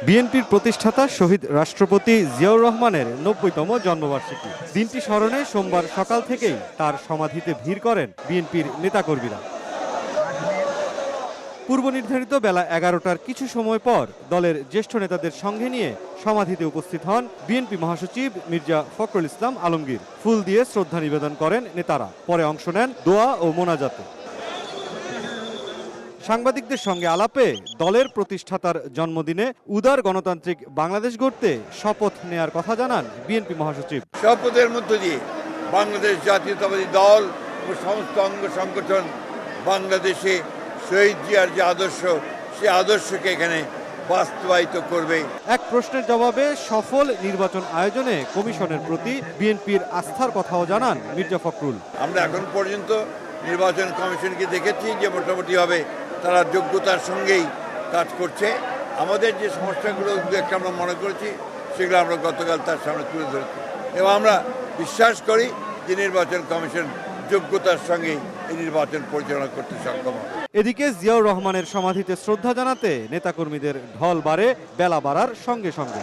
বিএনপির প্রতিষ্ঠাতা শহীদ রাষ্ট্রপতি জিয়াউর রহমানের ৯০তম জন্মবার্ষিকী। দিনটি স্মরণে সোমবার সকাল থেকেই তার সমাধিতে ভিড় করেন বিএনপির নেতাকর্মীরা। পূর্ব নির্ধারিত বেলা ১১টার কিছু সময় পর দলের জ্যেষ্ঠ নেতাদের সঙ্গে নিয়ে সমাধিতে উপস্থিত হন বিএনপি মহাসচিব মির্জা ফখরুল ইসলাম আলমগীর। ফুল দিয়ে শ্রদ্ধা নিবেদন করেন নেতারা, পরে অংশ নেন দোয়া ও মোনাজাতে। সাংবাদিকদের সঙ্গে আলাপে দলের প্রতিষ্ঠাতার জন্মদিনে উদার গণতান্ত্রিক বাংলাদেশ গড়তে শপথ নেয়ার কথা জানান বিএনপি মহাসচিব। শপথের মধ্য দিয়ে বাংলাদেশ জাতীয়তাবাদী দল ও সমস্ত অঙ্গ সংগঠন বাংলাদেশে শহীদ জিয়ার যে আদর্শ, সে আদর্শকে এখানে বাস্তবায়িত করবে। এক প্রশ্নের জবাবে সফল নির্বাচন আয়োজনে কমিশনের প্রতি বিএনপির আস্থার কথাও জানান মির্জা ফখরুল। আমরা এখন পর্যন্ত নির্বাচন কমিশনকে দেখেছি যে মোটামুটিভাবে তারা যোগ্যতার সঙ্গেই কাজ করছে। আমাদের যে সমস্যাগুলো একটা আমরা মনে করেছি, সেগুলো আমরা গতকাল তার সামনে তুলে ধরেছি এবং আমরা বিশ্বাস করি যে নির্বাচন কমিশন যোগ্যতার সঙ্গে এই নির্বাচন পরিচালনা করতে সক্ষম হবে। এদিকে জিয়াউর রহমানের সমাধিতে শ্রদ্ধা জানাতে নেতাকর্মীদের ঢল বাড়ে বেলা বাড়ার সঙ্গে সঙ্গে।